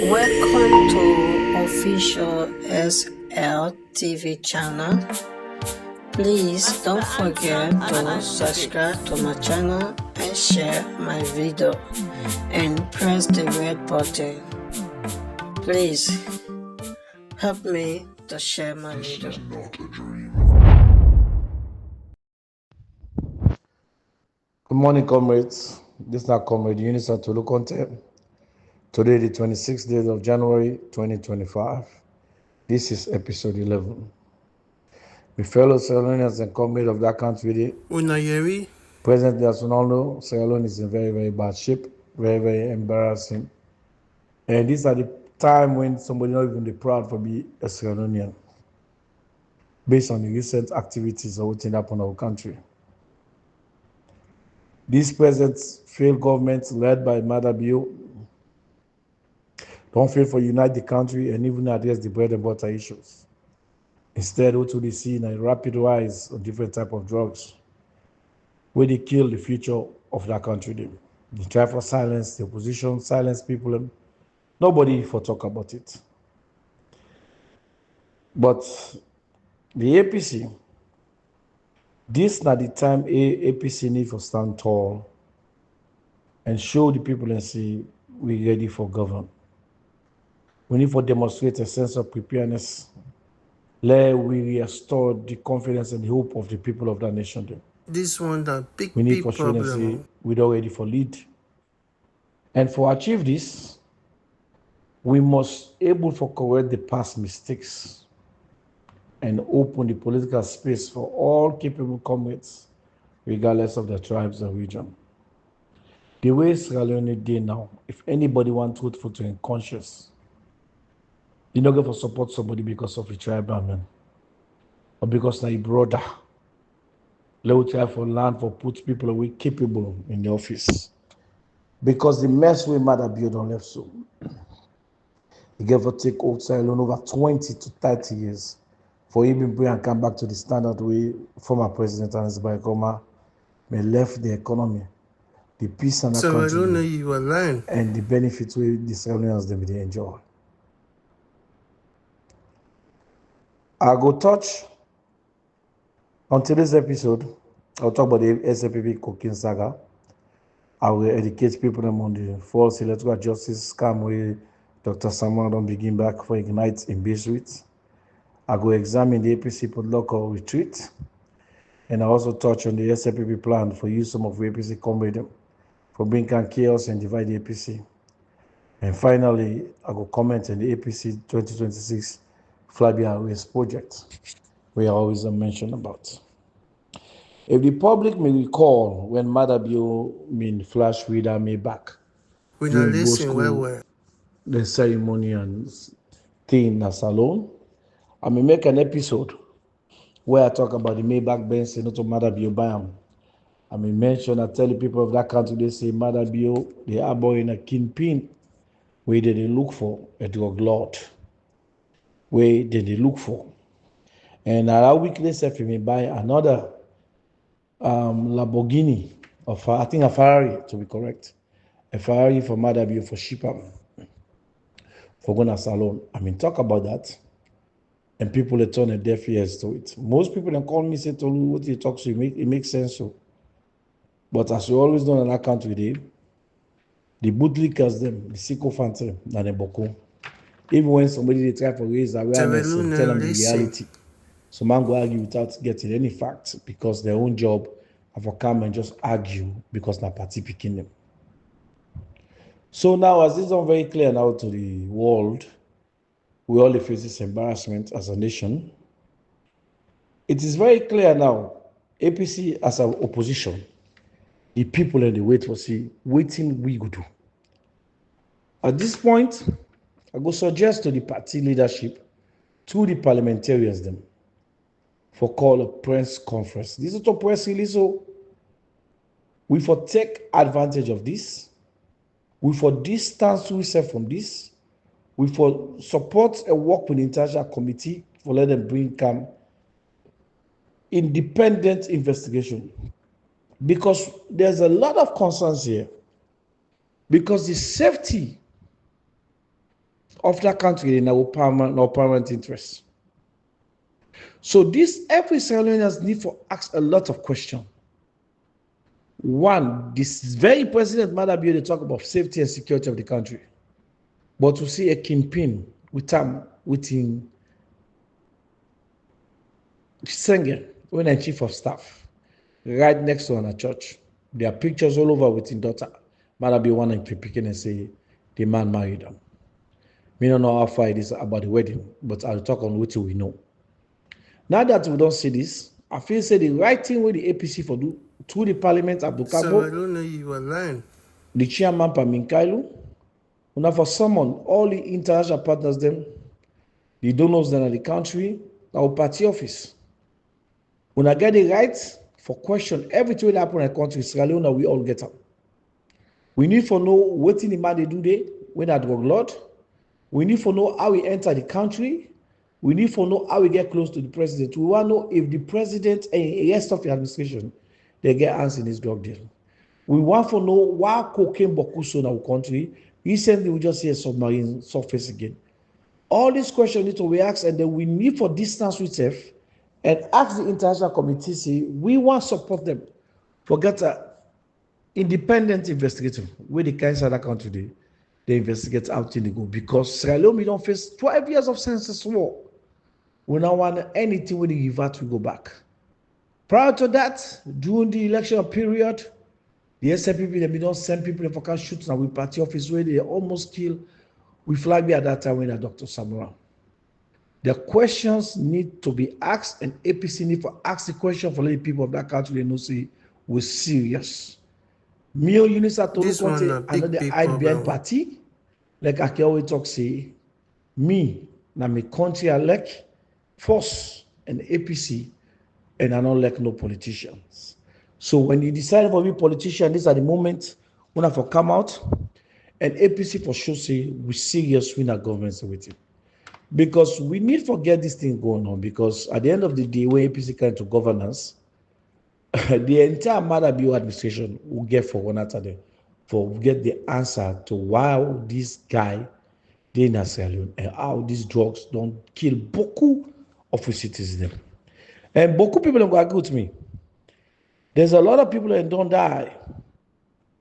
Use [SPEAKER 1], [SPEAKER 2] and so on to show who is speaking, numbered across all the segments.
[SPEAKER 1] Welcome to official SL TV channel. Please don't forget to subscribe to my channel and share my video and press the red button. Please help me to share my video.
[SPEAKER 2] Good morning, comrades. This is our comrade Unisa Tulu Content. Today, the 26th day of January 2025. This is episode 11. My fellow Sierra Leonens and comrades of that country, presently, as we all know, Sierra Leone is in very, very bad shape, very, very embarrassing. And these are the time when somebody not even be proud for being a Sierra Leonean, based on the recent activities of what happened in our country. This present failed government led by Madabio don't fail for unite the country and even address the bread and butter issues. Instead, what we see a rapid rise of different type of drugs, where they kill the future of that country. They try for silence the opposition, silence people. Nobody for talk about it. But the APC, this not the time APC need for stand tall and show the people and say we're ready for government. We need to demonstrate a sense of preparedness. Let we restore the confidence and the hope of the people of that nation.
[SPEAKER 1] This one that big
[SPEAKER 2] We need for
[SPEAKER 1] problem.
[SPEAKER 2] sure to say we're ready for lead. And for achieve this, we must able to correct the past mistakes and open the political space for all capable comrades, regardless of their tribes or region. The way Sierra Leone did now, if anybody wants truthful and conscious, you're not going to support somebody because of a tribal man or because they're a brother. Let us try for land for put people away capable in the office. Because the mess we mother build on left so. He gave to take old Sierra Leone over 20 to 30 years for him bring and come back to the standard way former President Anis Baikoma may left the economy, the peace and the country, and the benefits we the Sierra Leoneans them they enjoy. I go touch on today's episode. I'll talk about the SAPP cocaine saga. I will educate people on the false electoral justice scam where Dr. Samuel don't begin back for Ignite in Bay Street. I go examine the APC local retreat. And I also touch on the SAPP plan for use some of the APC comrade for bringing chaos and divide the APC. And finally, I go comment on the APC 2026 Flabia Race project, we always mention about. If the public may recall when Madabio flash reader me back during Bosco, the ceremony and thing as alone, I may make an episode where I talk about the Maybach Benz and not Madabio Bayam. I may mention, I tell the people of that country, they say Madabio, they are boy in a kingpin, where they look for a drug lord, where they look for. And our weakness, if we buy another Lamborghini, I think a Ferrari to be correct, a Ferrari for Madabio for Shipam, for Gona Salon. Talk about that, and people they turn a deaf ears to it. Most people don't call me say, Tolu, what you talk to, it makes sense so. But as we always know in that country, the bootlickers them, the sycophants them, and the boko. Even when somebody they try to raise awareness and tell them the reality, some man go argue without getting any facts because their own job have to come and just argue because na party picking them. So now, as this is very clear now to the world, we all face this embarrassment as a nation. It is very clear now, APC as an opposition, the people in the wait for see, waiting we go do. At this point, I go suggest to the party leadership, to the parliamentarians them, for call a press conference. This is a press release, so we for take advantage of this. We for distance ourselves from this. We for support a work with the international committee for let them bring independent investigation. Because there's a lot of concerns here. Because the safety of that country in our permanent interest. So this every Sierra Leoneans need to ask a lot of questions. One, this very president matter be to talk about safety and security of the country. But to see a kingpin within Sengen, when a chief of staff, right next to a church. There are pictures all over with his daughter. Matter be one and picking and say the man married them. We don't know how far it is about the wedding, but I'll talk on what we know. Now that we don't see this, I feel say the right thing with the APC for do through the parliament Abdul Kabo,
[SPEAKER 3] you were lying.
[SPEAKER 2] the chairman Paminkailu, una for summon all the international partners them, the donors them in the country, our party office. Una get the right for question everything that happen in the country, Sierra Leone, we all get up. We need to know what the man they do there when that drug lord. We need to know how we enter the country. We need to know how we get close to the president. We want to know if the president and the rest of the administration, they get hands in this drug deal. We want to know why cocaine bokuso in our country. Recently, we just see a submarine surface again. All these questions need to be asked, and then we need for distance with self and ask the international community, say, we want to support them. Forget independent investigative where the cancer that country they investigate out in the go, because Sierra Leone don't face 12 years of census war. We don't want anything when the revert we go back. Prior to that, during the election period, the SFPP they don't send people for can shoot now with party office where they almost kill. We flag me at that time when Dr. Samura. The questions need to be asked, and APC need to ask the question for the people of that country. They know say we're serious. Mio Unisa Tolu Conte another hide behind party. Like I can always talk say, me, na me country I like, force and APC, and I don't like no politicians. So when you decide for be politician, these are the moments when I for come out, and APC for sure say we serious win our government with it. Because we need to get this thing going on, because at the end of the day, when APC come to governance, the entire Madabi administration will get for one after them, for get the answer to why this guy did in Sierra Leone and how these drugs don't kill beaucoup of the citizens. And beaucoup people don't go agree with me. There's a lot of people that don't die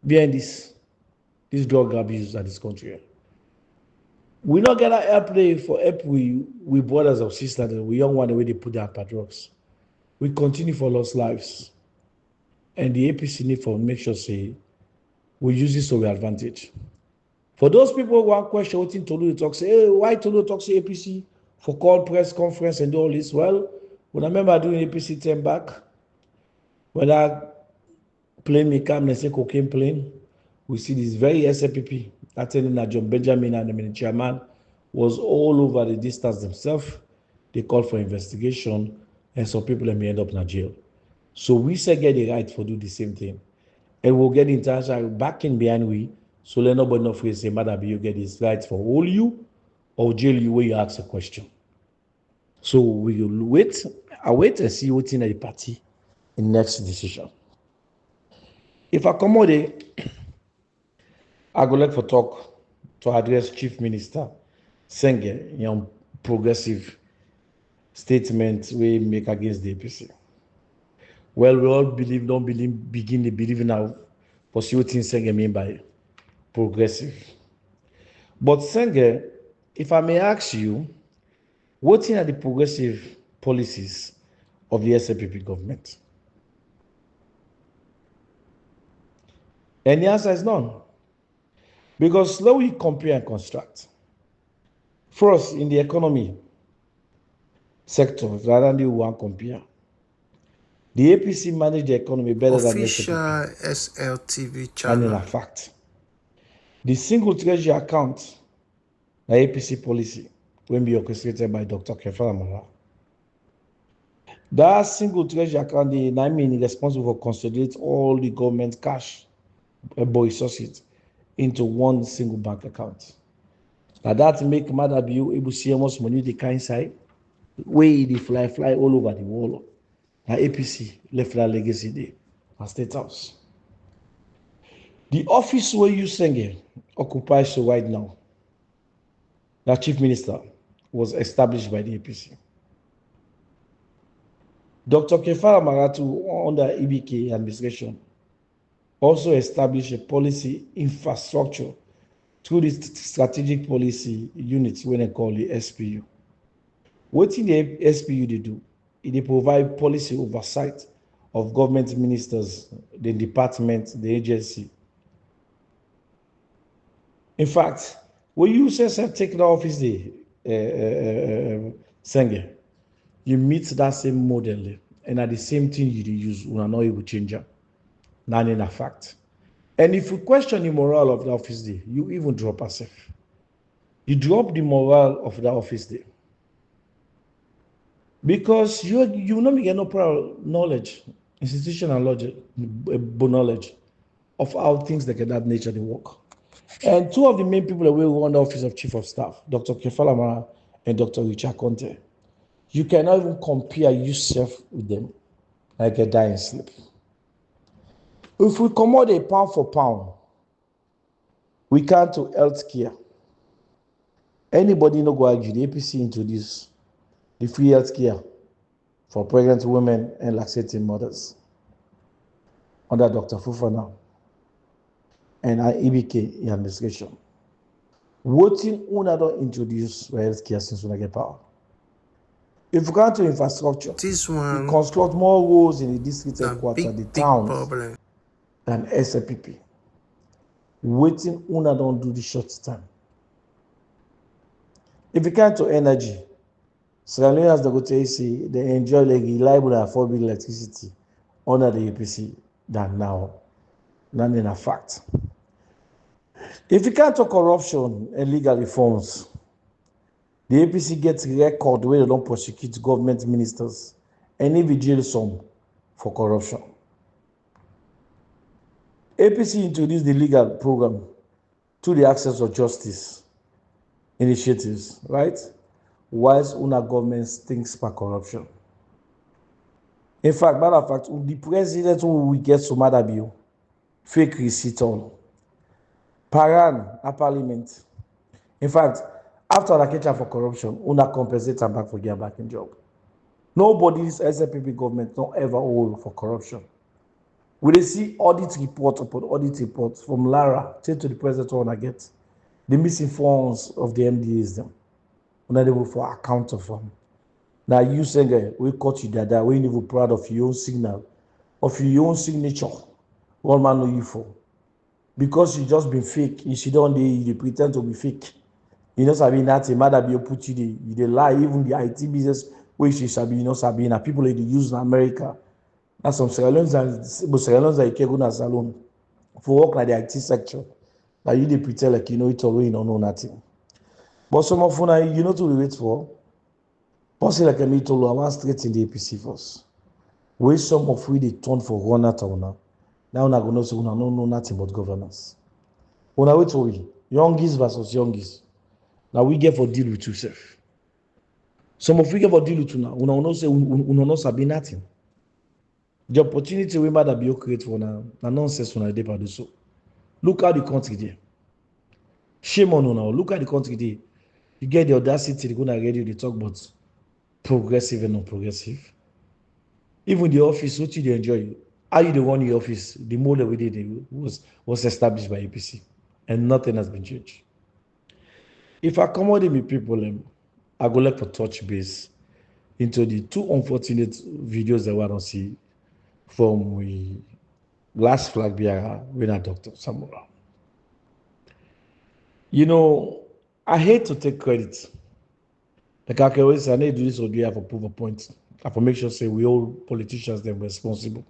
[SPEAKER 2] behind this drug abuse in this country. We not get a play for help we brothers or sisters, we young one the way they put their drugs. We continue for lost lives. And the APC need for make sure say we use this to our advantage. For those people who want question what Tolu talk say, hey, why Tolu talk say APC for call press conference and all this? Well, when I remember doing APC 10 back, when that plane may come and say cocaine plane, we see this very SFPP attending that John Benjamin and the chairman was all over the distance themselves. They called for investigation, and some people may end up in jail. So we say get the right for do the same thing. And we'll get international backing behind we, so let nobody know if we say, Madam, you get this right for hold you or jail you where you ask a question. So we will wait and see what's in the party in next decision. If I come out, I go like for talk to address Chief Minister Senge, young progressive statement we make against the APC. Well, we all begin to believe now for see what Senge mean by progressive. But Senge, if I may ask you, what are the progressive policies of the SFPP government? And the answer is none. Because let we compare and construct. First, in the economy sector, rather than one compare, the APC manage the economy better than the SFPP.
[SPEAKER 3] SLTV channel.
[SPEAKER 2] And in a fact, the single treasury account, the APC policy, will be orchestrated by Dr. Kefala Mala. That single treasury account, the NIME is responsible for consolidate all the government cash, resources into one single bank account. Now that make Madabi able to see how much money they can inside, way they fly all over the world. Now APC left that legacy there at State House. The office where you Senge occupies so right now. the chief minister, was established by the APC. Dr. Kefara Maratu, under EBK administration, also established a policy infrastructure through the strategic policy unit when they call the SPU. What in the SPU they do? They provide policy oversight of government ministers, the department, the agency. In fact, when you say take the office day, Senge, you meet that same model, and at the same thing you use, you are not able to change it. Not in a fact. And if you question the morale of the office day, you even drop yourself. You drop the morale of the office day. Because you not get no prior knowledge, institutional knowledge of how things like that nature they work. And two of the main people that will run the office of chief of staff, Dr. Kefalamara and Dr. Richard Conte, you cannot even compare yourself with them like a dying sleep. If we commode pound for pound, we come to healthcare. Anybody no go argue the APC introduce the free healthcare for pregnant women and lactating mothers under Dr. Fufana and EBK administration. What in una don't introduce healthcare since we get power? If we come to infrastructure, we construct more roads in the district headquarters, the towns, than SLPP. Waiting una don't do the short time. If we come to energy, Sierra Leonens the go say they enjoy like reliable and affordable electricity under the APC than now. Not in a fact. If we can't talk corruption and legal reforms, the APC gets record where they don't prosecute government ministers and even jail some for corruption. APC introduced the legal program to the access of justice initiatives, right? Whilst una government thinks by corruption. In fact, matter of fact, the president who will get some other bill, fake receipt on. Paran at parliament. In fact, after the catch for corruption, una compensate them back for getting back in job. Nobody's SLPP government not ever hold for corruption. We they see audit report upon audit reports from Lara to the president wanna get the missing funds of the MDAs them. Una they will for account of them. Now you saying we caught you that we even proud of your own signal, of your own signature. One man know you for. Because you just been fake, you sit down there, you pretend to be fake. You know, Sabi, that's a matter be put you they lie, even the IT business, which is Sabi, you know, Sabi, and people they use in America. That's some Sierra Leones that you can salon for work like the IT sector. That you they pretend like you know it all, you don't know nothing. But some of you know to wait for. Possibly like I mean to I want straight in the APC first. Where some of we they turn for runner town. Now we're going to say we don't know nothing about governance. Una wait for we youngest versus youngest. Now we get for deal with yourself. Some of we get for deal with you now. Una not say una not sabi nothing. The opportunity we might be create for now. Na nonsense una dey do so. Look how the country there. Shame on una. Look at the country there. You get the audacity to go and ready to talk about progressive and non-progressive. Even the office, what you enjoy. How you the one in the office, the model we did was established by APC, and nothing has been changed. If I accommodate me people, I go like for touch base into the two unfortunate videos that we don't see from the last flag bearer when I Dr. Samura. You know, I hate to take credit. Like I can always say, I need to do this or do have to prove a point. I have to make sure say we all politicians them responsible.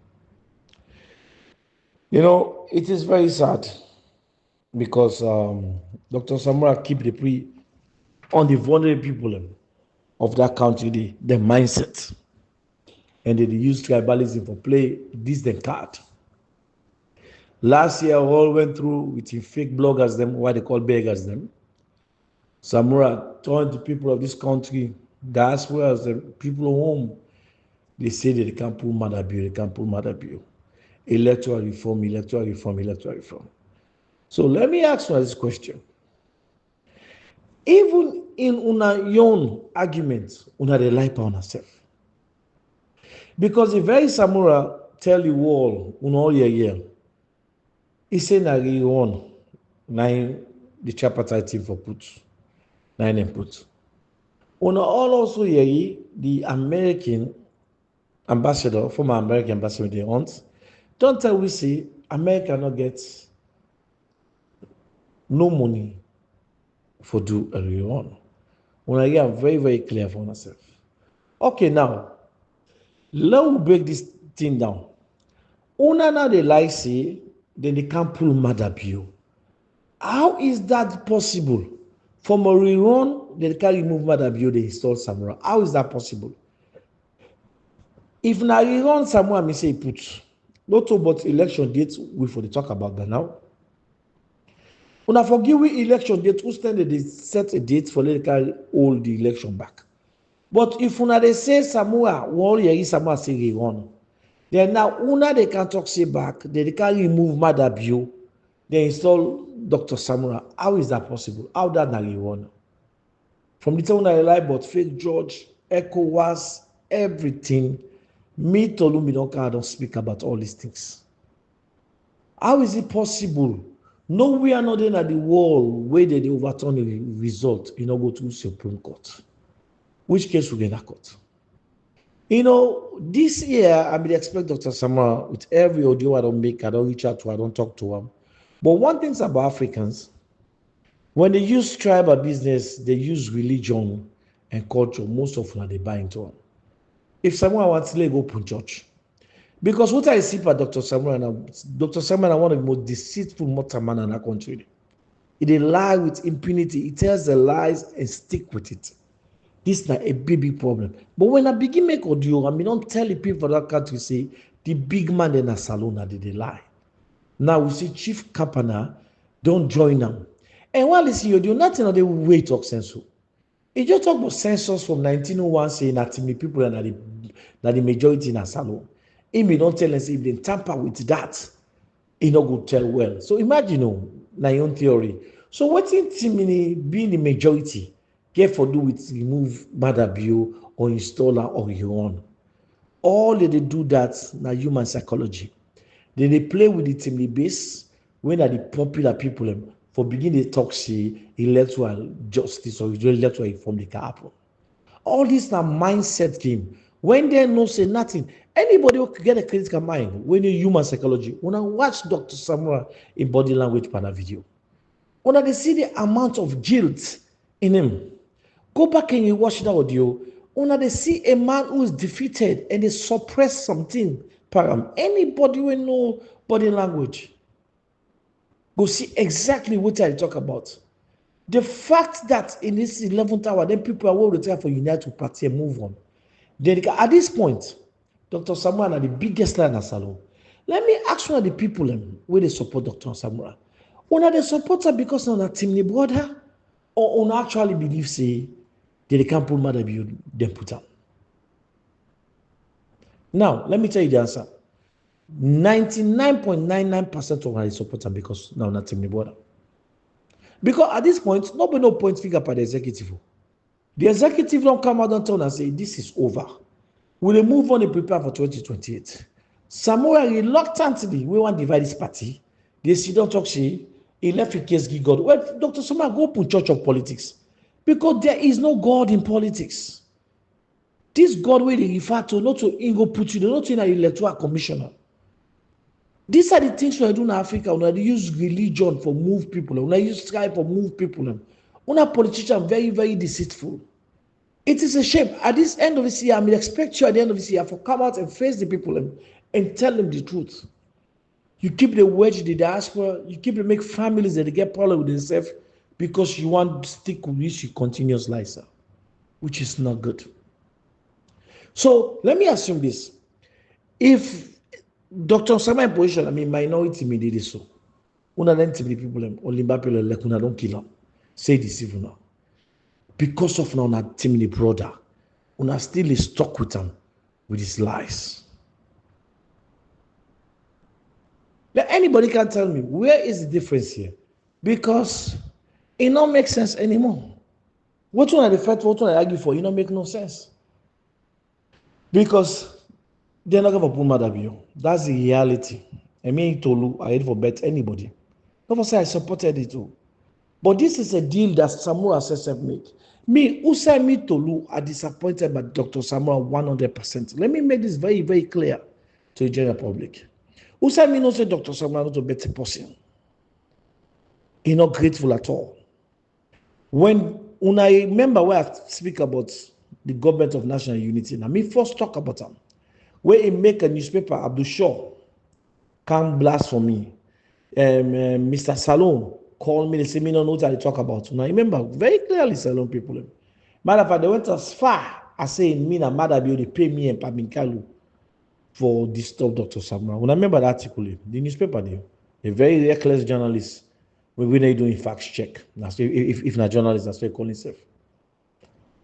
[SPEAKER 2] You know, it is very sad because Dr. Samura keep the pre on the vulnerable people of that country, their mindset. And they use tribalism for play this the card. Last year, we all went through with fake bloggers, them, what they call beggars, them. Samura turned the people of this country, diaspora, the people home. They say that they can't pull mother bill, they can't pull mother bill. Electoral reform, electoral reform, electoral reform. So let me ask you this question. Even in una own argument, una dey lie pa una sef. Because the very Samura tell you all, una all year, he say na he won, nine the tripartite team for put, nine and put. Una all also hear the American ambassador, former American ambassador they want, don't tell we say America not get no money for do a real. When I get very, very clear for myself. Okay, now let me break this thing down. Una now they like say, then they can't pull mother bill. How is that possible? From a rerun, they can't remove mother bill, they install Samura. How is that possible? If na rerun Samura, me say put. Not about election dates, we for the talk about that now. Una forgive we election date, who stand they set a date for let carry hold the election back. But if una they say Samura, one year Samura say rerun, then now una they can talk say back, they can remove mother bill, they install Dr. Samura. How is that possible? How that na rerun? From the time I lie about fake George, ECOWAS, everything, me Tolumi don't speak about all these things. How is it possible? Nowhere not in the world where they overturn the result, go to Supreme Court. Which case will get that court? This year I may expect Dr. Samura with every audio I don't make, I don't reach out to, I don't talk to him. But one thing about Africans, when they use tribal business, they use religion and culture. Most of them they buy into them. If someone wants to go open church, because what I see for Dr. Samura now, Dr. Samura is one of the most deceitful mortal man in our country. He lie with impunity. He tells the lies and stick with it. This is not a big problem. But when I begin make audio, I don't tell the people for that country say the big man in a salon they lie. Now we see Chief Kapana don't join them. And while you see audio, nothing on the way talk sense. He just talk about census from 1901 saying that the people are the majority in a salon. He may not tell us if they tamper with that, he not go tell well. So imagine, na your own theory. So what in Timini being the majority get for do with remove mother bill or installer or your own? All they do that na human psychology. They play with the Timini base when are the popular people for begin they talk say electoral justice or electoral from the happen. All this na mindset game. When they no say nothing, anybody who get a critical mind, when you human psychology, when I watch Dr. Samura in body language panel video, when they see the amount of guilt in him, go back and you watch the audio, when they see a man who is defeated and they suppress something, anybody will know body language, go see exactly what I talk about. The fact that in this 11th hour, then people are willing to retire for United Party and move on. Then at this point, Dr. Samura are the biggest line in salon. Let me ask one of the people where they support Dr. Samura. Una they support her because on a team brother, or on actually believe say they can't pull mother bill, then put her. Now, let me tell you the answer. 99.99% of her support her because now not team brother. Because at this point, nobody no point figure by the executive. The executive don't come out and tell and say, this is over. We'll move on and prepare for 2028. Samura reluctantly, we want to divide this party. They see don't talk, say, he left a case, give God. Well, Dr. Samura, go open church of politics. Because there is no God in politics. This God where they refer to, not to Ingo put you, not in an electoral commissioner. These are the things we do in Africa. We use religion for move people. We use tribe for move people. We politicians very, very deceitful. It is a shame. At this end of this year, I may expect you at the end of this year to come out and face the people and tell them the truth. You keep the wedge the diaspora. You keep to make families that they get problem with themselves because you want to stick with this continuous life, which is not good. So let me assume this. If Dr. Samura position, minority may do this so. Una don't tell the people only people like una don't kill them. Say this even now. Because of now una team brother, una still is stuck with them with his lies. Now anybody can tell me where is the difference here? Because it don't make sense anymore. What one I fight for, what one I argue for, make no sense. Because they're not going to put Madabio. That's the reality. I mean, Tolu, I hate for bet anybody. Not say I supported it too. But this is a deal that Samura SSF made. Me, Usai me Tolu are disappointed by Dr. Samura 100%. Let me make this very, very clear to the general public. Usai me not say Dr. Samura not a better person. He's not grateful at all. When I remember where I speak about the government of national unity, now me first talk about them. Where he make a newspaper, Abdul Shaw, come blast for me. Mr. Salon called me, they say, me no know what they talk about. Now, I remember very clearly, Salon people. Matter of fact, they went as far as saying, me and Madabi, they pay me and Paminkalu for disturb Dr. Samra. When I remember the article, the newspaper, a very reckless journalist, when they doing fact check. If not journalist, that's what they call himself.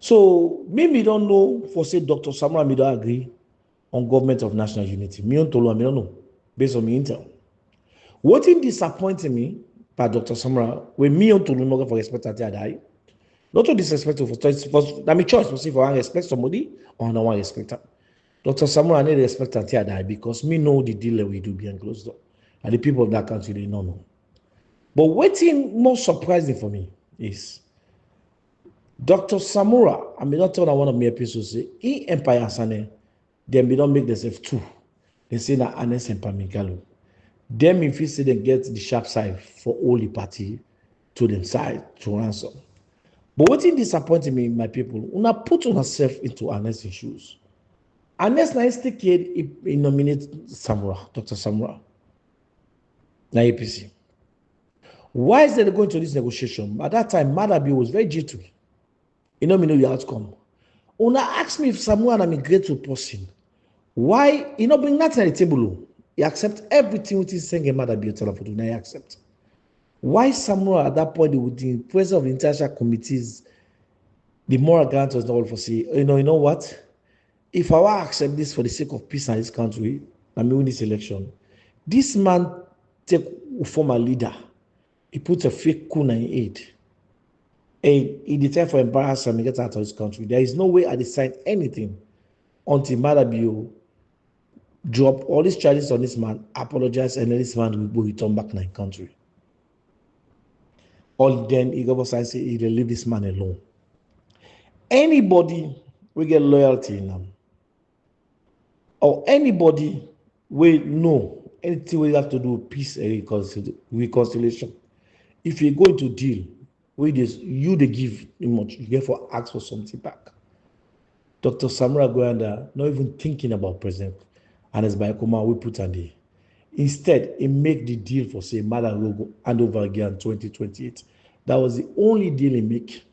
[SPEAKER 2] So, me don't know for say Dr. Samra, me don't agree on government of national unity. Me don't know, based on me intel. What disappointed me by Dr. Samra, when me on to no for respect at die, not to disrespect for that my choice was if I respect somebody or no one respect her. Dr. Samra need respect at die because me know the deal that we do behind closed door. And the people of that country they don't know. But what's more surprising for me is Dr. Samura, I mean not tell one of my episodes say in Empire Sane, then we don't make themselves two. They say that Anes and Pamikalo. Them if you say they get the sharp side for all the party to them side to ransom. But what disappointed me, my people, una put yourself into Ernest's shoes. Ernest na still he nominate Samura, Dr. Samura, na APC. Why is they going to this negotiation? At that time, Madabi was very jittery. You know the outcome. Una ask me if Samura na a grateful person. Why bring nothing at the table? He accept everything which is saying a Madabi telephone. Now he accept. Why Samura at that point with the president of the international committees, the moral guarantors not all for say, you know what? If I will accept this for the sake of peace in this country, and win this election, this man take former leader, he put a fake coup in aid. And he decided for embarrassment and get out of this country. There is no way I decide anything until Madabio drop all these charges on this man, apologize, and then this man will return back to the country. Or then he go say he will leave this man alone. Anybody will get loyalty in them. Or anybody will know anything we have to do with peace and reconciliation. If you go into deal with this, you they give much, you therefore ask for something back. Dr. Samura Goyanda, not even thinking about President Anes Bayakoma, we put on there. Instead, he make the deal for say Malarogo and over again 2028. That was the only deal he make.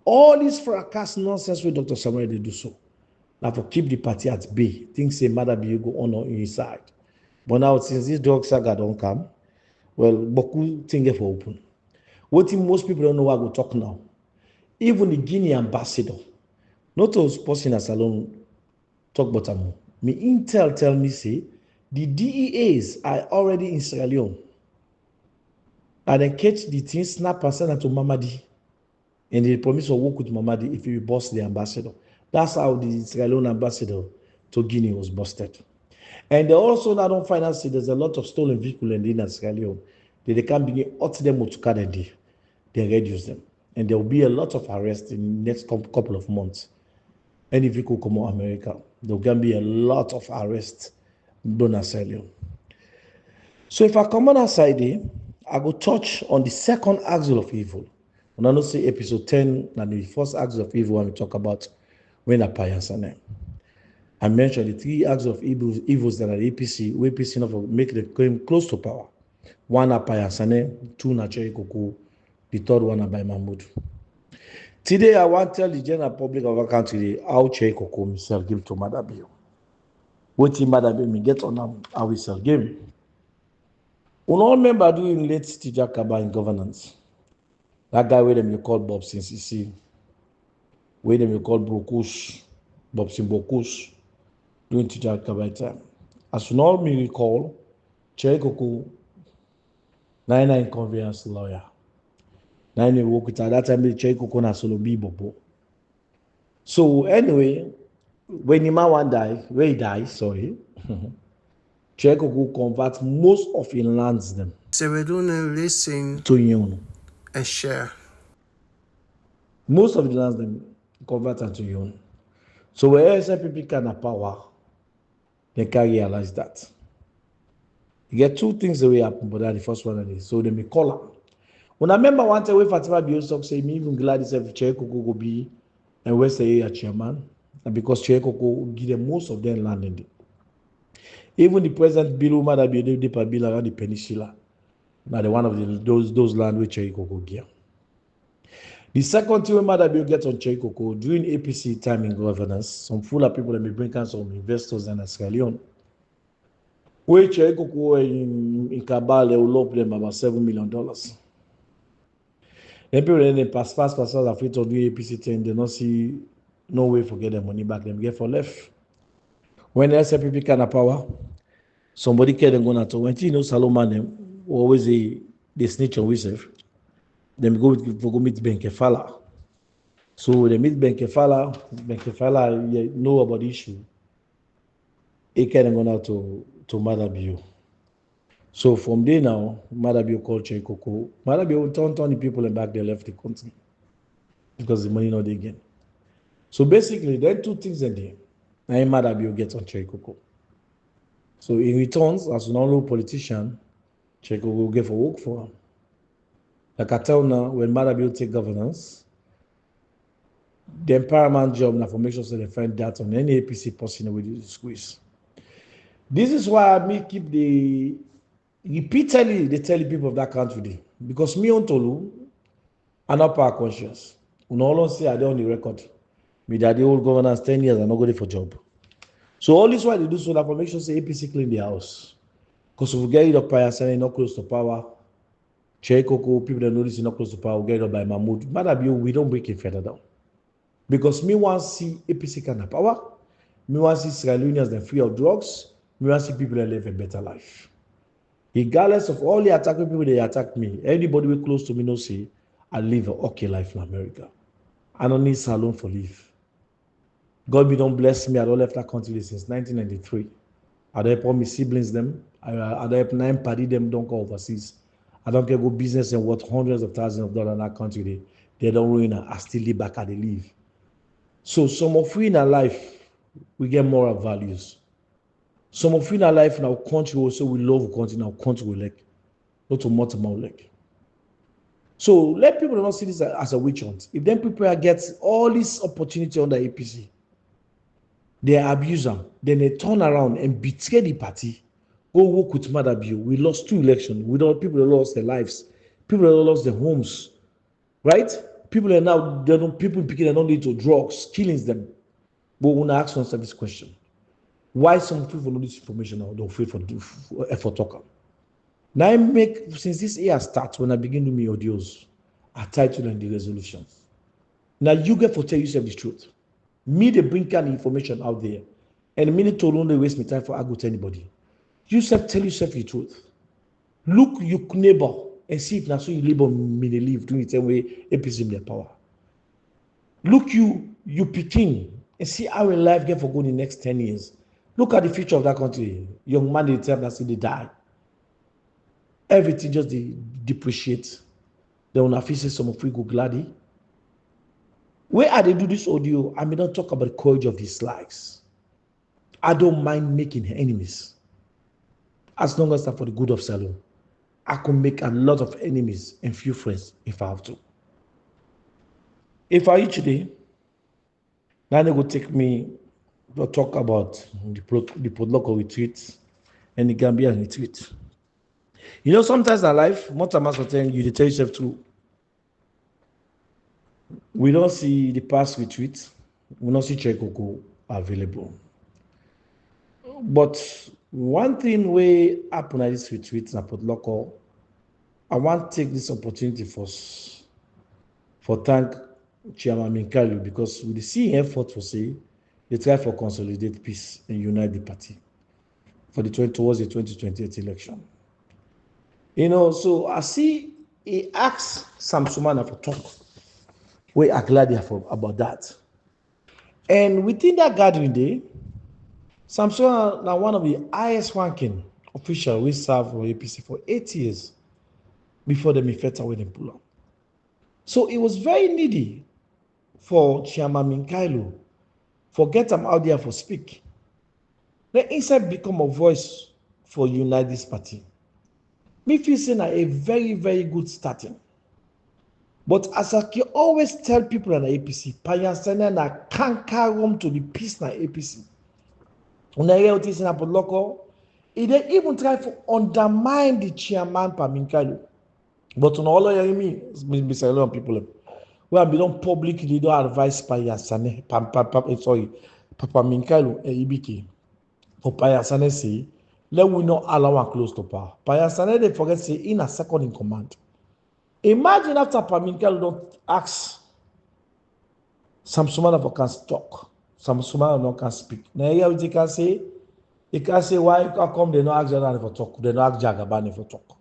[SPEAKER 2] All this fracas nonsense with Dr. Samura they do so. Now for keep the party at bay, things say Madabi go on inside. But now since this drug saga don't come, well, Boku things for open. What most people don't know what we talk now. Even the Guinea ambassador, not those person as alone talk about them. Me intel tell me say the DEAs are already in Sierra Leone. And then catch the thing, snap and send it to Mamadi. And they promise to work with Mamadi if he boss the ambassador. That's how the Sierra Leone ambassador to Guinea was busted. And they also now don't find out there's a lot of stolen vehicles in Sierra Leone. They can't begin out them to Canada. They reduce them. And there will be a lot of arrests in the next couple of months. Any vehicle come out America, there can be a lot of arrests done in Sierra Leone. So if I come on outside, I go touch on the second axle of evil. When I know say episode 10, and the first axle of evil when we talk about when Apayasane. I mentioned the three axes of evils that are APC, where APC not make the claim close to power. One Apayasane, two Nacheri Koko, the third one by Mahmoud. Today I want to tell the general public of our country how Cheri Koko himself give to Madabio. What he Madabio me get on him, how he sell game. We all remember doing late Tija Kaba in governance. That guy where them you call Bob since see, where them you call Brokush, Bob Simbokush, doing Tija Kaba time. As you all me recall, Cheri Koko, 99 convenience lawyer. Now I work with her. That time the Cherry Coco na solo be bobo. So anyway, when the man one die, where he die, sorry, Cherry Coco convert most of his lands them
[SPEAKER 3] Sierra Leones listen
[SPEAKER 2] to Yon.
[SPEAKER 3] and share.
[SPEAKER 2] Most of the lands them convert to Yon. So where SPP can have power, they can realize that. You get two things that will happen, but that's the first one is so they may call her. When I remember one time when Fatima Biosok say me even glad this if Cherry Coco go be and West area chairman, and because Cherry Coco give them most of them land in there. Even the present bill that be the bill around the peninsula. Now the one of those land which Cherry Coco give. The second thing when Mother Bill gets on Cherry Coco during APC time in governance, some full of people that may bring some investors in Sierra Leone. Where Cherry Coco in Kabale will loan them about $7 million. Then people then pass after to do APC thing, they don't see no way for get their money back. Them get for left. When SPP kind of power, somebody can them go to when you know Salomon them always they snitch on himself. Them go meet Benkefala. So they meet Benkefala know about the issue. He can go now to Madabio. So from there now, Madabio called Cherry Coco. Madabio turn the people and back they left the country because the money not they again. So basically, there are two things in there. Now Madabio gets on Cherry Coco. So in returns, as an honorable politician, Cherry Coco will get for work for him. Like I tell now, when Madabio take governance, the paramount job now for make sure they find that on any APC person with the squeeze. This is why I keep repeatedly they tell the people of that country because me on Tolu, I'm not power conscious. We all say I don't on the record. Me that the old governance 10 years, I'm not going for job. So all this why they do so that for make sure say APC clean the house. Because if we get rid of Paya Sene not close to power, Cherry Coco, people that know this is not close to power, we get rid of by Mahmoud. Madabio, we don't break it further down. Because me want to see APC kind of power, me want to see Sierra Leoneans them free of drugs, me want to see people that live a better life. Regardless of all the attacking people, they attack me. Anybody who close to me no say, I live an okay life in America. I don't need salon for live. God be don't bless me. I don't left that country since 1993. I don't help my siblings them. I don't help 9 party them don't go overseas. I don't get go business and worth hundreds of thousands of dollars in that country. They don't ruin it. I still live back at the live. So some of we in our life, we get moral values. Some of you in our life in our country also we love country in our country we like, not to multiple like. So let people not see this as a witch hunt. If them people get all this opportunity under APC, they abuse them, then they turn around and betray the party. Go work with Madabio. We lost 2 elections. People that lost their lives, people that lost their homes, right? People are now people picking and not into drugs, killing them. But we want to ask ourselves this question: why some people know this information now? Don't afraid for effort talker. Now I make since this year starts when I begin to make audios, I title and the resolutions. Now you get to tell yourself the truth. Me they bring kind of information out there, and a minute to only waste my time for I go to anybody. You tell yourself the truth. Look your neighbor and see if now so you labor me they live doing the same way APC in their power. Look you picking and see how in life get for going in the next 10 years. Look at the future of that country. Young man they tell that see they die. Everything just depreciate. They will not feel some of we go gladdy. Where I they do this audio, I may not talk about the courage of these lives. I don't mind making enemies. As long as that's for the good of Salon. I can make a lot of enemies and few friends if I have to. If I eat today, now they go take me to talk about the local retreat and the Gambian retreat. You know, sometimes in life, most of us are telling you, they tell yourself too. We don't see the past retreat, we don't see Cherry Coco available. But one thing we happen at this retreat in Port Local, I want to take this opportunity for thank Chairman Minkalu because with the CE effort for say they try for consolidate peace and unite the party for towards the 2028 election. You know, so I see he asked Sam Sumana for talk. We are glad about that. And within that gathering day, Sam Sumana now one of the highest ranking officials we serve for APC for 8 years before the Mifeta when they pull up. So it was very needy for Chairman Minkailu for get him out there for speak. Then inside become a voice for unite this party. Me feel saying a very, very good starting. But as I can always tell people in the APC, Payasana na canker room to the peace na APC. When I hear what is in local, it they even try to undermine the chairman Paminkalo. But on all of me, Mr. Elon people, where I don't publicly don't advise Payasane, Papa Minkalo and Ibiki. For Payasane say, let we not allow one close to power. Payasane they forget say in a second in command. Imagine after Paminkalo don't ask Samsumana for can talk. Samsumana no can speak. Now here they can say why come they not ask Jagabani for talk? They not ask Jagabani for talk.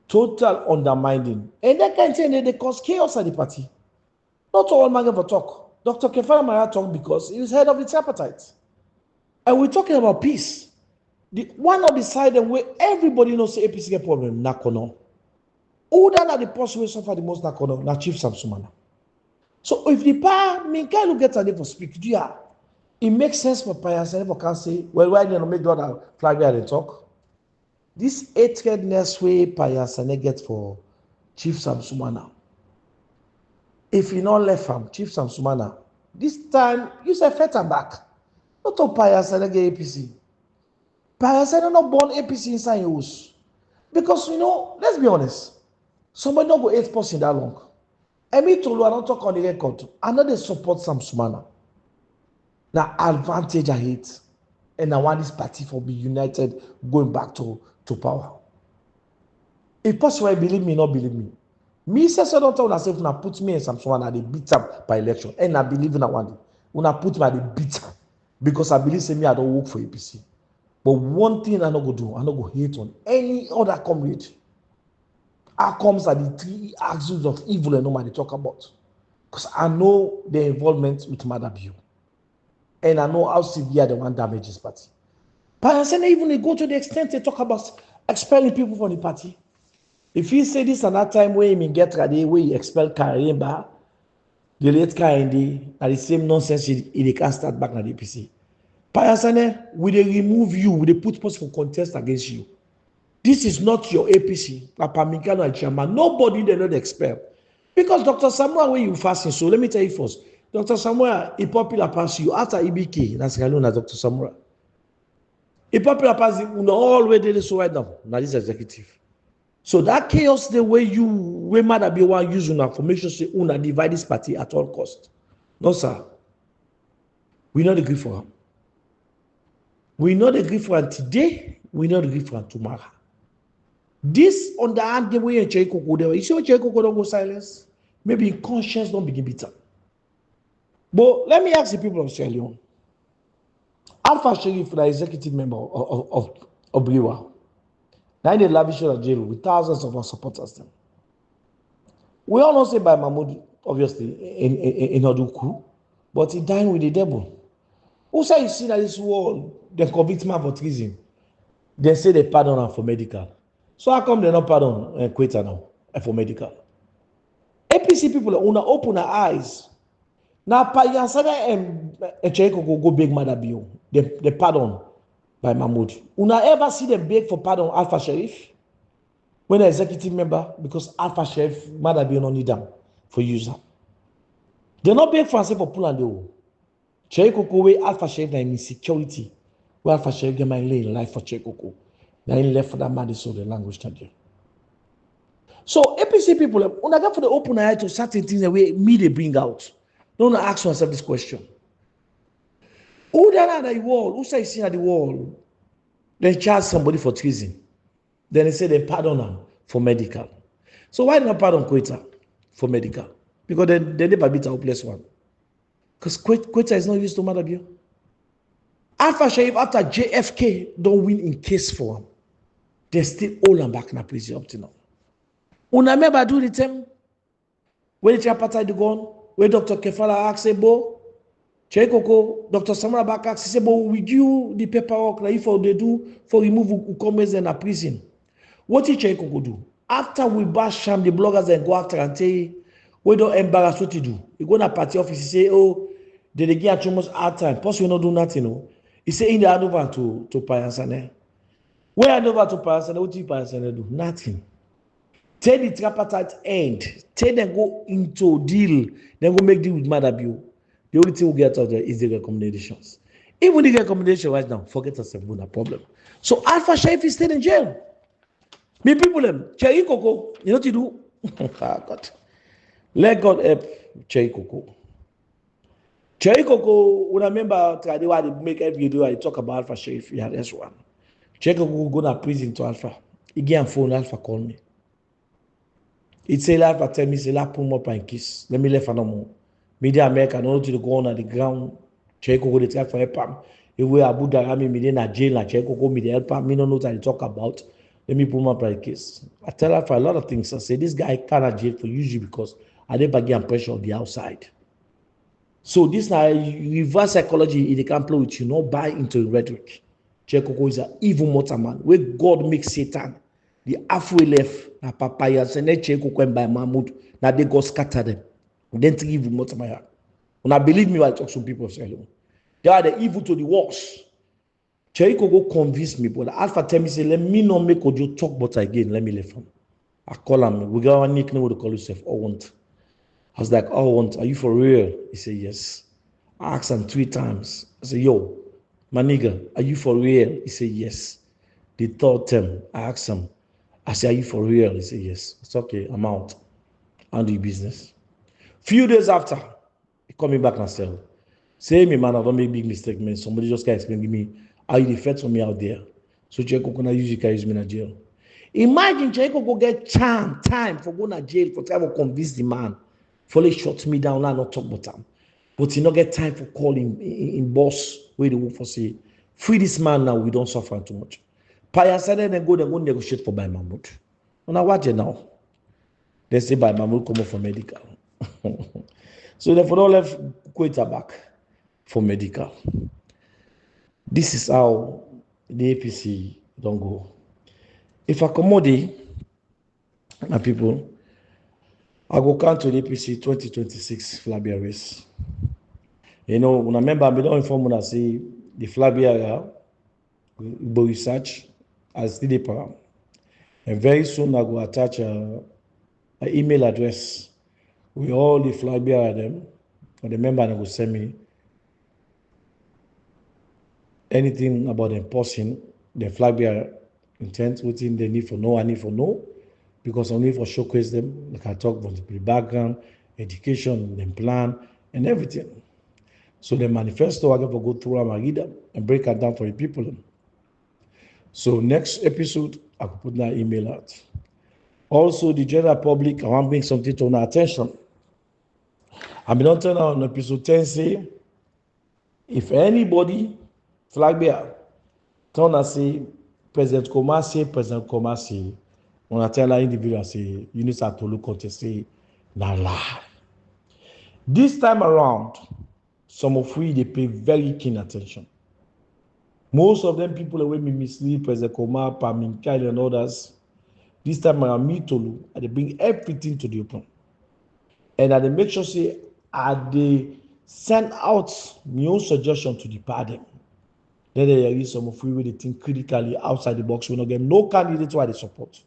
[SPEAKER 2] Total undermining. And that can say they cause chaos at the party. Not all man for talk. Dr. Kefara Maya talk because he was head of its appetite. And we're talking about peace. One of the side where everybody knows the APC get problem, Nakono. Who that the person who suffer the most Nakono, na Chief Samsumana. So if the power Minkailu gets a day for speak, it makes sense for Payasane for can say, well, why didn't make the other flag there and talk? This hatredness way Payasane gets for Chief Samsumana. If you not left from Chief Samsumana, this time you say fet and back. Not to Payasane get APC. Payasane not born APC inside your house. Because let's be honest, somebody not go 8% that long. And me too, I don't talk on the record. I know they support Samsumana. Now advantage I hate. And I want this party for be united going back to power. If possible, believe me, not believe me. Me say so don't tell myself now put me and Samsumana they beat up by election. And I believe in that one day. When I put me at the beat up. Because I believe say me I don't work for APC. But one thing I not go do, I not go hate on any other comrade. Outcomes are the three axes of evil and nobody talk about. Because I know the involvement with Mother Bill. And I know how severe the one damages party. Payasane even go to the extent they talk about expelling people from the party. If he say this another time where he get ready, where he expel Karimba, the late Kaindi, at the same nonsense he can't start back at the APC. Payasane, will they remove you? Will they put possible contest against you? This is not your APC, Papa Minkano and Chairman. Nobody they not expel. Because Dr. Samuel, when you fasting, so let me tell you first. Dr. Samuel, he popular pass you after EBK, that's Dr. Samuel. He popular pass you all the way there so right now. Now this executive. So that chaos the way you we might be one use una for make sure say una divide this party at all cost. No, sir. We not agree for him. We not agree for him today, we not agree for him tomorrow. This underhand the way in Cherikoko there. You see when Cherikoko don't go silence? Maybe conscience don't begin bitter. But let me ask the people of Sierra Leone. Alpha Sheriff, the executive member of Briwa, now they lavish of jail with thousands of our supporters. Them. We all know say by Mahmoud, obviously, in Oduku, but he dined with the devil. Who say you see that this world, they convict man for treason? They say they pardon him for medical. So how come they not pardon Quetta now for medical? APC people una open their eyes. Now Payasana and Cherikoko go beg Mother Bill. They pardon by Mahmoud. Una ever see them beg for pardon Alpha Sheriff? When an executive member, because Alpha Sheriff, Mother Bill don't need them for user. They not beg for for pull and do. Cherikoko way Alpha Sheriff na insecurity. Where Alpha Sheriff get my lay in life for Cherikoko. Now he left for that man so the language study. So APC people, when I got for the open eye to certain things the way me they bring out. Don't ask yourself this question. Who there at the wall? Who say seen at the wall? Then charge somebody for treason. Then they say they pardon them for medical. So why not pardon Quetta for medical? Because they never beat a hopeless one. Because Quetta is not used to Mother Bill. Alpha Sheriff after JFK don't win in case for him. They still hold him back in a prison up to now. Una remember do the time when the tripartite gone, where Dr. Kefala asked Ebo, Cheikoko, Dr. Samara Baka asked Ebo, we do the paperwork that if they do for remove Ukomez in a prison. What did Cheikoko do? After we bash sham the bloggers and go after and say, we don't embarrass what to do. You go to party office, you say, oh, they get too much hard time. Plus, we not do nothing. No. He say, in the hand over to Payansane. Where hand over to Payansane, what did Payansane do? Nothing. Tell the tripartite end. Tell them go into deal. Then go make deal with Madabio. The only thing we get out there is the recommendations. Even the recommendation right now, forget us about that problem. So Alpha Sheriff is still in jail. Me people them, Cherry Coco, you know what you do? Ah, God. Let God help Cherry Coco. Cherry Coco, when I remember they make every video, I talk about Alpha Sheriff. Yeah, that's one. Cherry Coco go to prison to Alpha. He get a phone, Alpha call me. It say Alpha tell me, say, la pull up and kiss. Let me left no more. Media America, no to go on the ground. Cherry Coco, they try for help him. If we Abu Dhabi, me in a jail, like Cherry Coco, me the help him. Me no know what I talk about. Let me put my pride case. I tell her for a lot of things. I say, this guy cannot jail for usually because I never get pressure on the outside. So this now reverse psychology, they can play with you, not buy into rhetoric. Chekoko is an evil mortal man. Where God makes Satan, the halfway left, na papaya, and then Chekoko and by Mahmoud, now they go scatter them. Then three evil mortal man. When I believe me, I talk to some people say, they are the evil to the worst. Cheriko go convince me, but Alpha tell me, say, let me not make Ojo talk but again, let me leave him. I call him, we got one nickname with the call yourself, I want. I was like, oh, want, are you for real? He said, yes. I asked him 3 times. I said, yo, my nigga, are you for real? He said, yes. The third time, I asked him, I said, are you for real? He said, yes. It's okay, I'm out. I'll do business. Few days after, he called me back and said, say me, man, I don't make big mistake, man. Somebody just can explain to me how you defend for me out there. So Cheko can usually carry me in jail. Imagine Cheko go get time for going to jail for trying to convince the man. Fully shut me down and not talk about him. But he not get time for calling in boss where they work for say, free this man now, we don't suffer too much. Paya said then go negotiate for by Mahmoud. Now watch it now. They say by Mahmoud come up for medical. So therefore don't left Quetta back for medical. This is how the APC don't go. If I commodity, my people, I go count to the APC 2026 Flabia race. You know, when I remember, I don't inform when I say the Flabia research as the param. And very soon I go attach an email address with all the Flabia them. And the member will send me anything about them posting the Flabia intent, within they need for know, I need for know, because I need for showcase them, like I talk about the background, education, then plan, and everything. So the manifesto, I got to go through and read them and break it down for the people. So next episode, I could put that email out. Also, the general public, I want to bring something to our attention. I've been on turn on episode 10 say, if anybody flag bearer turn and say, President Komasi, when I tell an individual, say, you need to look at say, na lie. This time around, some of we, they pay very keen attention. Most of them people away me mislead President Koma, Pamin, Kyle, and others. This time around, me Tolu, and they bring everything to the open. And they make sure, say, they send out new suggestion to the party. Then there is some of we they think critically outside the box. We not get no candidate why they support.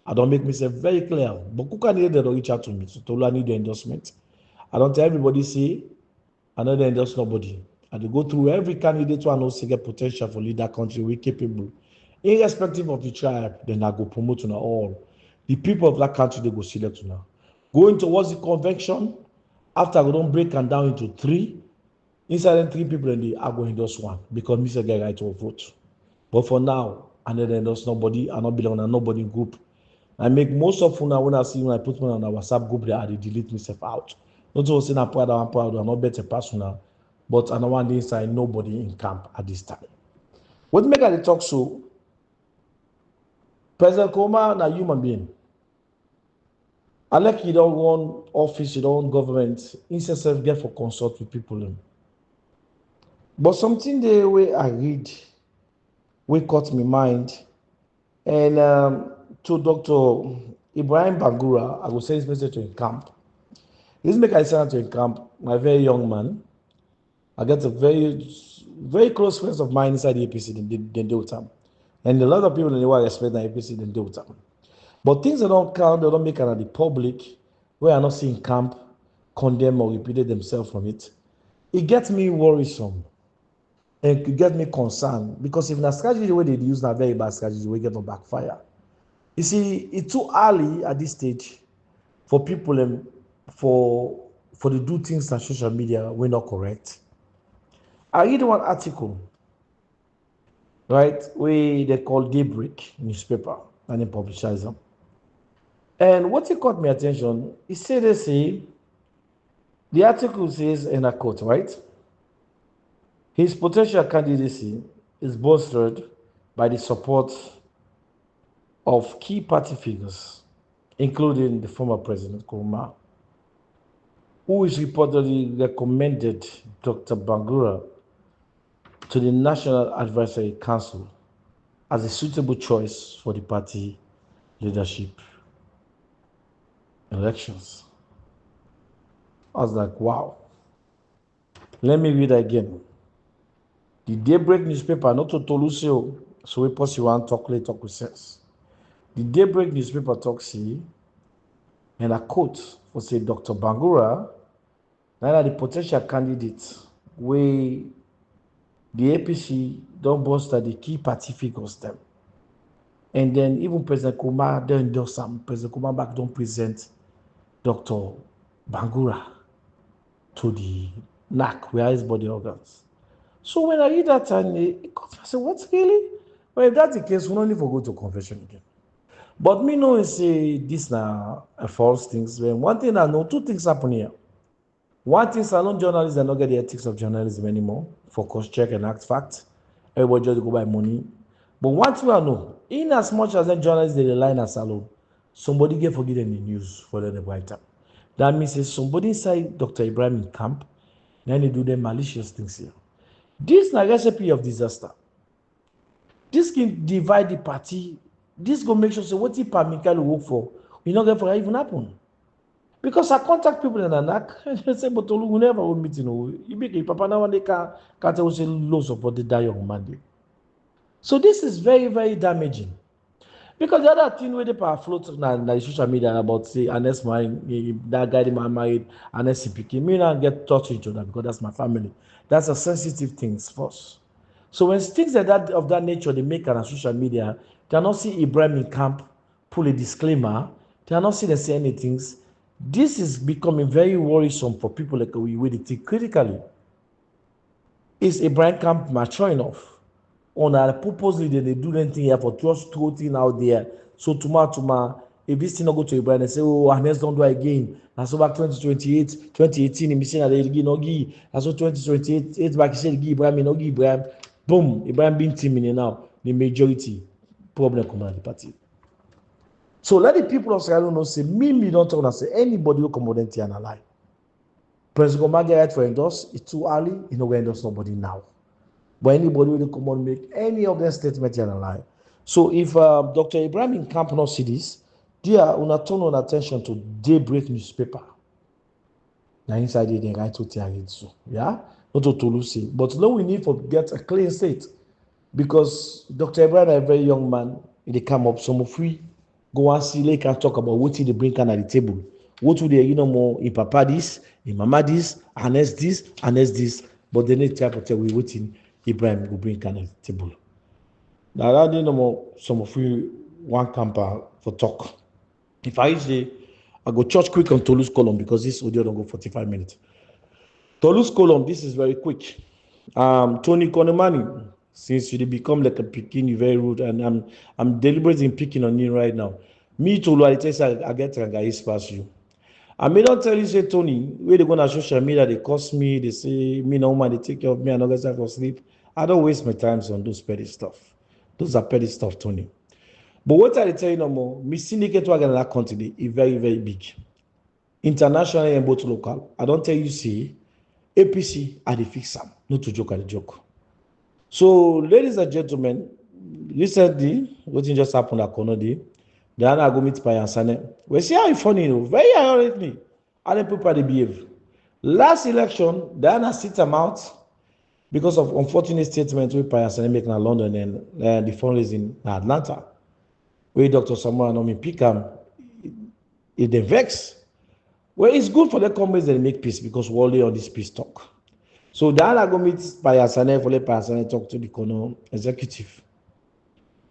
[SPEAKER 2] I don't make myself very clear. But who candidate they don't reach out to me? So Tolu, I need the endorsement. I don't tell everybody say I don't endorse nobody. I do go through every candidate who I know say get potential for lead that country, we capable. Irrespective of the tribe, then I go promote to all. The people of that country they go select to now. Going towards the convention, after I don't break them down into 3. Inside them 3 people, and I go endorse one because me say get right to vote. But for now, I don't endorse nobody. I don't belong to nobody group. I make most of una when I see when I put me on a WhatsApp group there, I delete myself out. Not to say I'm proud, I'm not better personal, but I don't want the inside nobody in camp at this time. What make I talk so? President Koma na human being. I like you don't want office, you don't want government. Instead of get for consult with people. But something the way I read, we caught my mind, and to Dr. Ibrahim Bangura, I will send this message to him camp. This make I send to him camp, my very young man. I get a very close friends of mine inside the APC, they do with them. And a lot of people in the world respect the APC, they do with them. But things that don't count, they don't make it at the public, where I not seeing camp condemn or repeated themselves from it. It gets me worrisome. And it get me concerned because if the strategy the way they use a very bad strategy, we get no backfire. You see, it's too early at this stage for people for to do things on social media we're not correct. I read one article, right, where they call Daybreak newspaper and they publicize them. And what it caught my attention, it said they say, the article says, and I quote, right? His potential candidacy is bolstered by the support of key party figures, including the former President Nkrumah, who is reportedly recommended Dr. Bangura to the National Advisory Council as a suitable choice for the party leadership elections. I was like, wow. Let me read again. The Daybreak newspaper, not to Tolusio, so we post you want talk with sense. The Daybreak newspaper talks here, and a quote for say Dr. Bangura, now the potential candidate where the APC don't bolster the key party figures them. And then even President Nkrumah don't endorse some. President Nkrumah back don't present Dr. Bangura to the NAC, where his body organs. So when I read that and I said, what's really? Well, if that's the case, we don't need to go to confession again. But me know say this now false things. When one thing I know, two things happen here. One thing, salon journalists are not get the ethics of journalism anymore. Focus, check, and act fact. Everybody just go by money. But one thing I know, in as much as the journalists they rely on salon, somebody get forgotten the news for the right time. That means somebody inside Dr. Ibrahim camp, then they do the malicious things here. This is a recipe of disaster. This can divide the party. This go make sure say what if Michael work for, we not get for even happen. Because I contact people in Anak, and they say, but we never will meet you make Papa now they can't say low support the die on Monday. So this is very, very damaging. Because the other thing where they float on the social media about say unless that guy my married unless he picking me not get touched each other because that's my family. That's a sensitive things first. So when things like that of that nature they make on social media, they cannot see Ibrahim in camp pull a disclaimer, they cannot see them say anything. This is becoming very worrisome for people like we think critically. Is Ibrahim camp mature enough? On a purposely they do anything here for just throwing out there. So tomorrow, if this thing not go to Ibrahim and say, oh, Agnes don't do it again. And so back 2028, 2018, he missing they give no give. And so 2028, back he said give Ibrahim, no give Ibrahim. Boom, Ibrahim being team in now. The majority problem come out the party. So let the people of Sierra Leone say, me don't talk and say anybody who come out and lie. President Nkrumah get right for endorse, it's too early, you know, we endorse nobody now. But anybody will come on make any of their statements and lie. So if Dr. Ibrahim in camp not see this, they are turn on attention to Daybreak newspaper. Now inside they write to Tiaritsu. Yeah? Not to Toulouse. But now we need to get a clean state. Because Dr. Ibrahim is a very young man, they come up some free. Go and see, they can talk about what they bring at the table. What would they, more in Papa this, in Mama this, and this. But they need to tell we waiting. Ibrahim will bring kind of table. Now I didn't know some of you one camper for talk. If I usually I go church quick on Toulouse column because this audio don't go 45 minutes. Toulouse column, this is very quick. Tony Konemani, since you become like a picking, you very rude, and I'm deliberately picking on you right now. Me Tolu, I get a guy pass you. I may not tell you, say, Tony, where they go on social media, they cost me, they say, me no woman, they take care of me, I don't get time for sleep. I don't waste my time on those petty stuff. Those are petty stuff, Tony. But what I tell you no more, me syndicate wagon in that country is very, very big. Internationally and both local. I don't tell you, see, APC are the fix them, not to joke at the joke. So, ladies and gentlemen, recently, what just happened at Konodi, Diana go meet Payansane. We see how funny, very ironically, how the people they behave. Last election, Diana sit them out because of unfortunate statements with Payansane making in London and the fundraising in Atlanta. Where Dr. Samuel Anomi pick him, it they vex. Well, it's good for the companies that make peace because we're only on this peace talk. So Diana go meet Payasane for let Payasane talk to the Kono executive.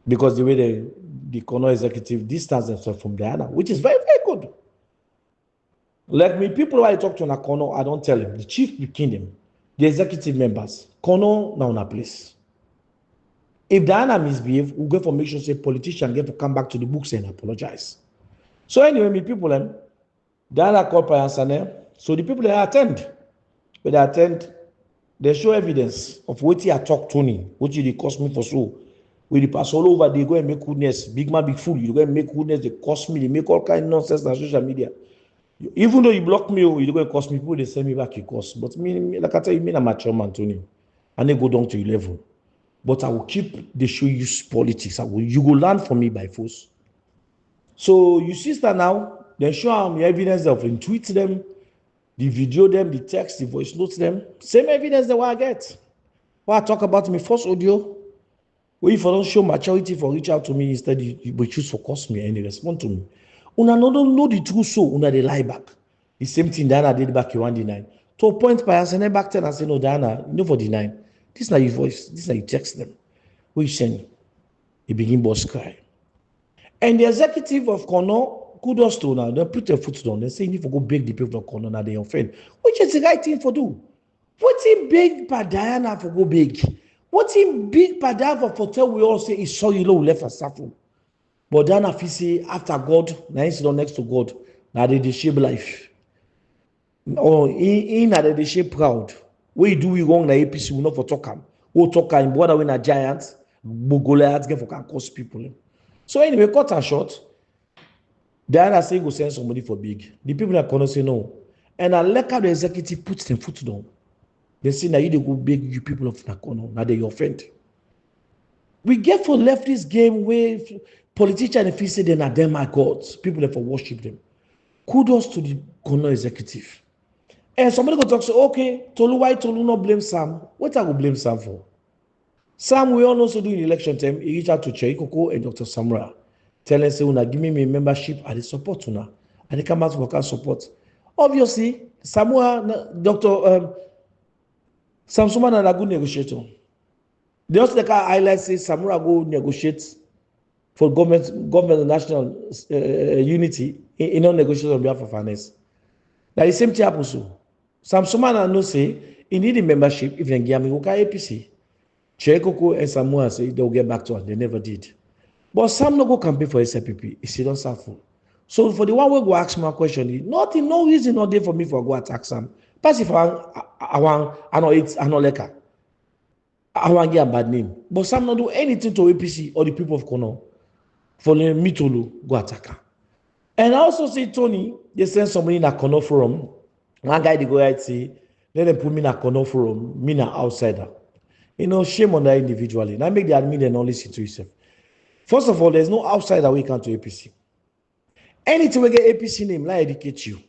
[SPEAKER 2] Because the way the Kono executive distance themselves from Diana, which is very, very good. Like me, people who I talk to in a Kono, I don't tell them. The chief became them, the executive members. Kono now in a place. If Diana misbehave, we'll go for make sure say politician get to come back to the books and apologize. So anyway, me people them, Diana called Payasane. So the people they attend, when they attend, they show evidence of what he had talked to me, what he cost me for so. When they pass all over, they go and make goodness, big man, big fool. You go and make goodness, they cost me, they make all kind of nonsense on social media. Even though you block me, you go and cost me, people they send me back, you cost. But me, like I tell you, me, I'm a mature man, Tony. And they go down to 11. But I will keep the show you politics. You will learn from me by force. So you sister now, then show them the evidence of them, tweet them, the video them, the text, the voice notes them. Same evidence that I get. When I talk about my first audio, where if I don't show maturity for reach out to me, instead you choose for cost me and respond to me. Una no don't know the truth, so una they lie back. The same thing Diana did back in 1D9. To a point by us and then back then I say, no, Diana, you know for D9. This is not your voice, this is not you text them. We send, he begin boss cry. And the executive of Kono, kudos to now, they put their foot down. They say you need to go beg the people of Kono now they offend. Which is the right thing for do. What's in big for Diana for go big? What's in big for Diana for tell we all say is sorry low left as suffer. But Diana fi say after God, now he's not next to God. Now they shape life. Or in that they shape proud. Where you do we wrong na APC will not for talk am. Who talk am brother when a giant, Goliath get for can cause people. So anyway, cut and short. Diana say go send somebody for big. The people that cannot say no. And I like how the executive puts them foot down. They say now you they go beg you people of Nakono. Now they offend. We get for left this game where politicians if say they are them are gods. People that for worship them. Kudos to the Kono executive. And somebody go talk say, okay, Tolu, why Tolu not blame Sam? What I go blame Sam for? Sam, we all also do in election time, he reached out to Cheikoko and Dr. Samra. Tell them, say, una give me my membership at the support una. And they come out to work and support. Obviously, Dr. Samsuma is a good negotiator. They also like highlight say Samura go negotiate for government and national unity in all negotiations on behalf of finance. Now the same thing happens so. Samsuma no say he need the membership if they give me APC. Cheikoko and Samoa say they'll get back to us. They never did. But Sam no go campaign for SLPP. He still don't suffer. So for the one we go ask my question, nothing, no reason not there for me for go attack Sam. Pass if I want like I want get a bad name. But Sam not do anything to APC or the people of Kono for me to go attack her. And I also say Tony, they send somebody in a Kono forum. One guy they go out say, let them put me in a Kono forum, me an outsider. You know, shame on that individually. Now make the admin and not listen to yourself. First of all, there's no outsider we come to APC. Anything we get APC name, like educate you.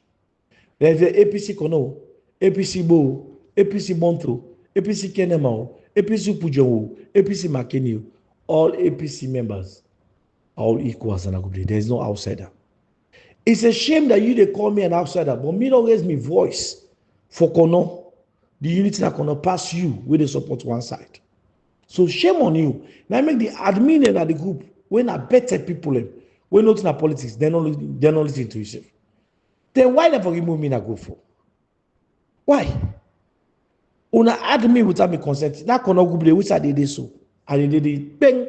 [SPEAKER 2] There's the APC Kono, APC Bo, APC Monto, APC Kenemao, APC Pujowo, APC Makeni, all APC members are all equals and agreed. There's no outsider. It's a shame that they call me an outsider, but me don't raise my voice for Kono. The unity that gonna pass you with the support one side. So shame on you. Now make the admin and the group when I better people when not in the politics, they're not listening to yourself. Then why never remove me in a group for? Why? Una add me without me consent. That cannot go which I did so. And they did bang.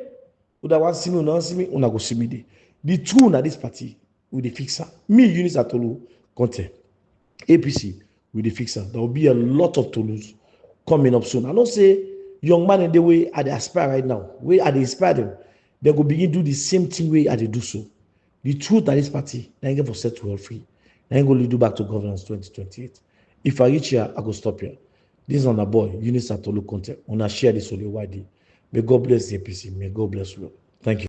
[SPEAKER 2] Una want see me, una see me, una go see me there. The two na this party with the fixer. Me, Eunice Atolu, content. APC. With the fixer. There will be a lot of Toulouse coming up soon. I don't say young man in the way they aspire right now. Where they inspire them. they go begin do the same thing way as they do so. The truth that this party, now get for set well free. Now go lead you back to governance 2028. If I reach here, I go stop here. This is on a boy, Eunice Atolu content. Una share this only widely. May God bless the APC. May God bless you. Thank you.